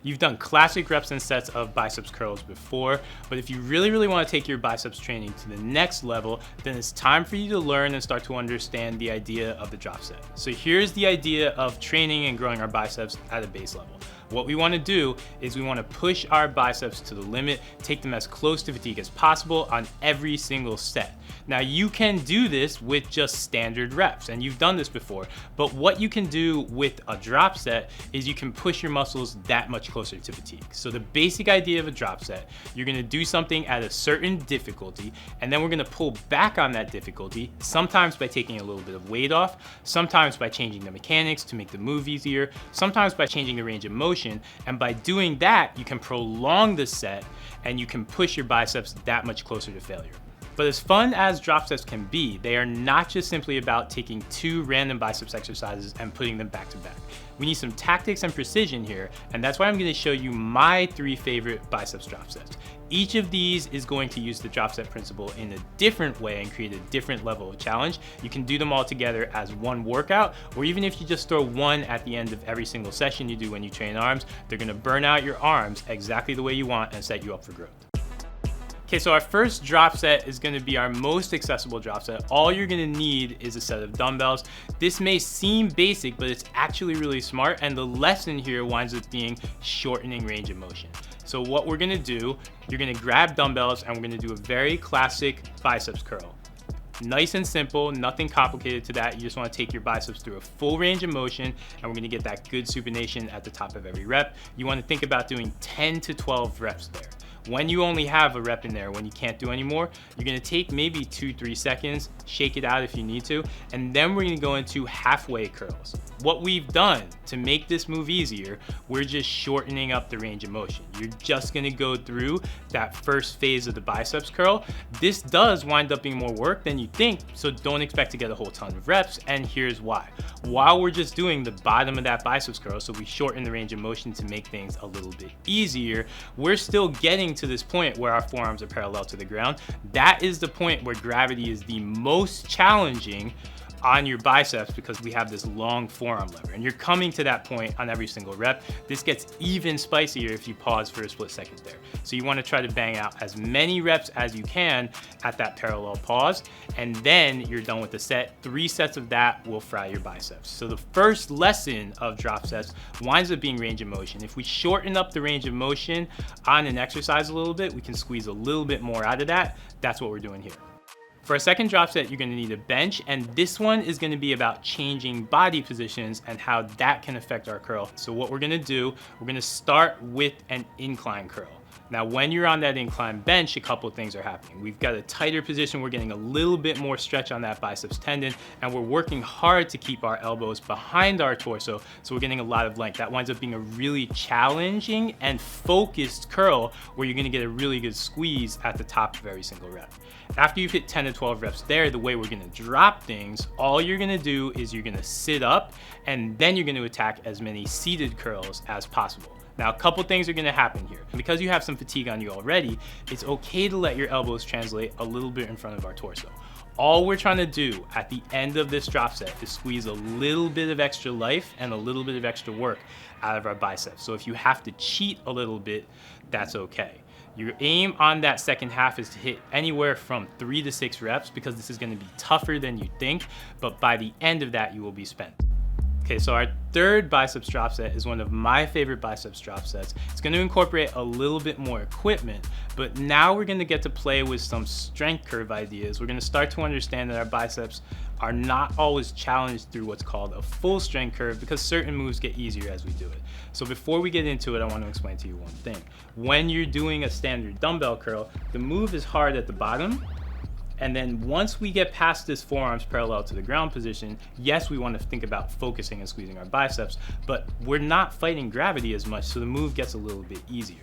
You've done classic reps and sets of biceps curls before, but if you really want to take your biceps training to the next level, then it's time for you to learn and start to understand the idea of the drop set. So here's the idea of training and growing our biceps at a base level. What we want to do is we want to push our biceps to the limit, take them as close to fatigue as possible on every single set. Now you can do this with just standard reps, and you've done this before, but what you can do with a drop set is you can push your muscles that much closer to fatigue. So the basic idea of a drop set, you're going to do something at a certain difficulty, and then we're going to pull back on that difficulty, sometimes by taking a little bit of weight off, sometimes by changing the mechanics to make the move easier, sometimes by changing the range of motion. And by doing that, you can prolong the set and you can push your biceps that much closer to failure. But as fun as drop sets can be, they are not just simply about taking two random biceps exercises and putting them back to back. We need some tactics and precision here, and that's why I'm going to show you my 3 favorite biceps drop sets. Each of these is going to use the drop set principle in a different way and create a different level of challenge. You can do them all together as one workout, or even if you just throw one at the end of every single session you do when you train arms, they're going to burn out your arms exactly the way you want and set you up for growth. Okay, so our first drop set is going to be our most accessible drop set. All you're going to need is a set of dumbbells. This may seem basic, but it's actually really smart, and the lesson here winds up being shortening range of motion. So what we're going to do, you're going to grab dumbbells and we're going to do a very classic biceps curl. Nice and simple, nothing complicated to that. You just want to take your biceps through a full range of motion, and we're going to get that good supination at the top of every rep. You want to think about doing 10 to 12 reps there. When you only have a rep in there, when you can't do any more, you're gonna take maybe 2-3 seconds, shake it out if you need to, and then we're gonna go into halfway curls. What we've done to make this move easier, we're just shortening up the range of motion. You're just gonna go through that first phase of the biceps curl. This does wind up being more work than you think, so don't expect to get a whole ton of reps, and here's why. While we're just doing the bottom of that biceps curl, so we shorten the range of motion to make things a little bit easier, we're still getting to this point where our forearms are parallel to the ground. That is the point where gravity is the most challenging on your biceps because we have this long forearm lever, and you're coming to that point on every single rep. This gets even spicier if you pause for a split second there. So you want to try to bang out as many reps as you can at that parallel pause, and then you're done with the set. 3 sets of that will fry your biceps. So the first lesson of drop sets winds up being range of motion. If we shorten up the range of motion on an exercise a little bit, we can squeeze a little bit more out of that. That's what we're doing here. For a second drop set, you're gonna need a bench, and this one is gonna be about changing body positions and how that can affect our curl. So what we're gonna do, we're gonna start with an incline curl. Now, when you're on that incline bench, a couple of things are happening. We've got a tighter position, we're getting a little bit more stretch on that biceps tendon, and we're working hard to keep our elbows behind our torso, so we're getting a lot of length. That winds up being a really challenging and focused curl where you're gonna get a really good squeeze at the top of every single rep. After you've hit 10 to 12 reps there, the way we're gonna drop things, all you're gonna do is you're gonna sit up, and then you're gonna attack as many seated curls as possible. Now, a couple things are gonna happen here. Because you have some fatigue on you already, it's okay to let your elbows translate a little bit in front of our torso. All we're trying to do at the end of this drop set is squeeze a little bit of extra life and a little bit of extra work out of our biceps. So if you have to cheat a little bit, that's okay. Your aim on that second half is to hit anywhere from 3 to 6 reps because this is gonna be tougher than you think, but by the end of that, you will be spent. Okay, so our third biceps drop set is one of my favorite biceps drop sets. It's going to incorporate a little bit more equipment, but now we're going to get to play with some strength curve ideas. We're going to start to understand that our biceps are not always challenged through what's called a full strength curve because certain moves get easier as we do it. So before we get into it, I want to explain to you one thing. When you're doing a standard dumbbell curl, the move is hard at the bottom. And then once we get past this forearms parallel to the ground position, yes, we want to think about focusing and squeezing our biceps, but we're not fighting gravity as much, so the move gets a little bit easier.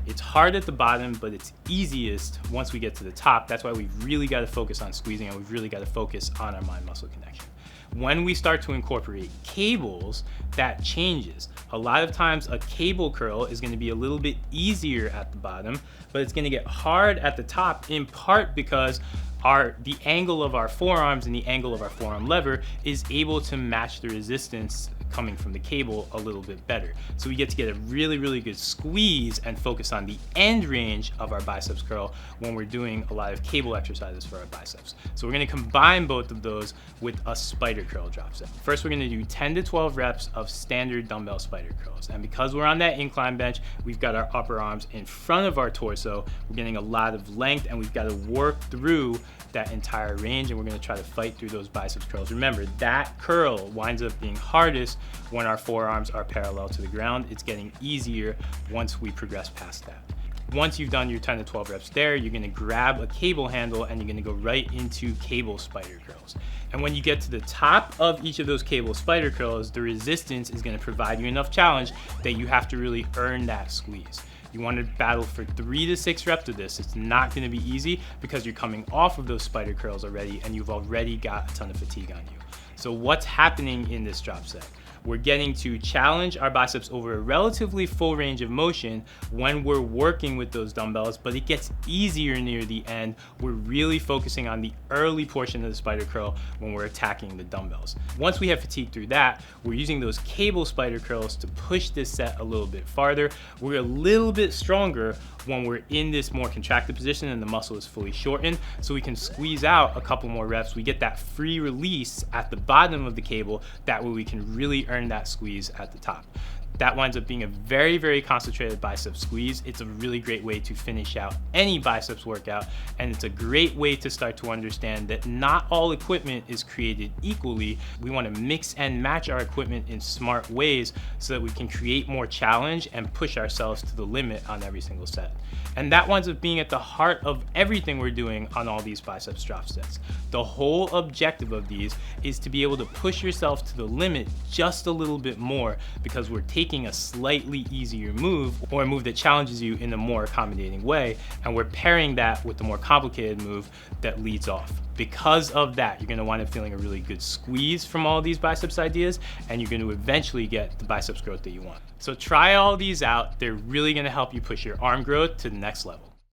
It's hard at the bottom, but it's easiest once we get to the top. That's why we've really got to focus on squeezing, and we've really got to focus on our mind-muscle connection. When we start to incorporate cables, that changes. A lot of times a cable curl is going to be a little bit easier at the bottom, but it's going to get hard at the top, in part because the angle of our forearms and the angle of our forearm lever is able to match the resistance coming from the cable a little bit better. So we get to get a really, really good squeeze and focus on the end range of our biceps curl when we're doing a lot of cable exercises for our biceps. So we're gonna combine both of those with a spider curl drop set. First, we're gonna do 10 to 12 reps of standard dumbbell spider curls. And because we're on that incline bench, we've got our upper arms in front of our torso. We're getting a lot of length, and we've got to work through that entire range, and we're gonna try to fight through those biceps curls. Remember, that curl winds up being hardest when our forearms are parallel to the ground. It's getting easier once we progress past that. Once you've done your 10 to 12 reps there, you're gonna grab a cable handle and you're gonna go right into cable spider curls. And when you get to the top of each of those cable spider curls, the resistance is gonna provide you enough challenge that you have to really earn that squeeze. You want to battle for 3 to 6 reps of this. It's not going to be easy because you're coming off of those spider curls already and you've already got a ton of fatigue on you. So what's happening in this drop set? We're getting to challenge our biceps over a relatively full range of motion when we're working with those dumbbells, but it gets easier near the end. We're really focusing on the early portion of the spider curl when we're attacking the dumbbells. Once we have fatigue through that, we're using those cable spider curls to push this set a little bit farther. We're a little bit stronger when we're in this more contracted position and the muscle is fully shortened, so we can squeeze out a couple more reps. We get that free release at the bottom of the cable. That way we can really earn that squeeze at the top. That winds up being a very, very concentrated bicep squeeze. It's a really great way to finish out any biceps workout, and it's a great way to start to understand that not all equipment is created equally. We want to mix and match our equipment in smart ways so that we can create more challenge and push ourselves to the limit on every single set. And that winds up being at the heart of everything we're doing on all these biceps drop sets. The whole objective of these is to be able to push yourself to the limit just a little bit more, because we're taking a slightly easier move, or a move that challenges you in a more accommodating way, and we're pairing that with the more complicated move that leads off. Because of that, you're gonna wind up feeling a really good squeeze from all these biceps ideas, and you're gonna eventually get the biceps growth that you want. So try all these out. They're really gonna help you push your arm growth to the next level.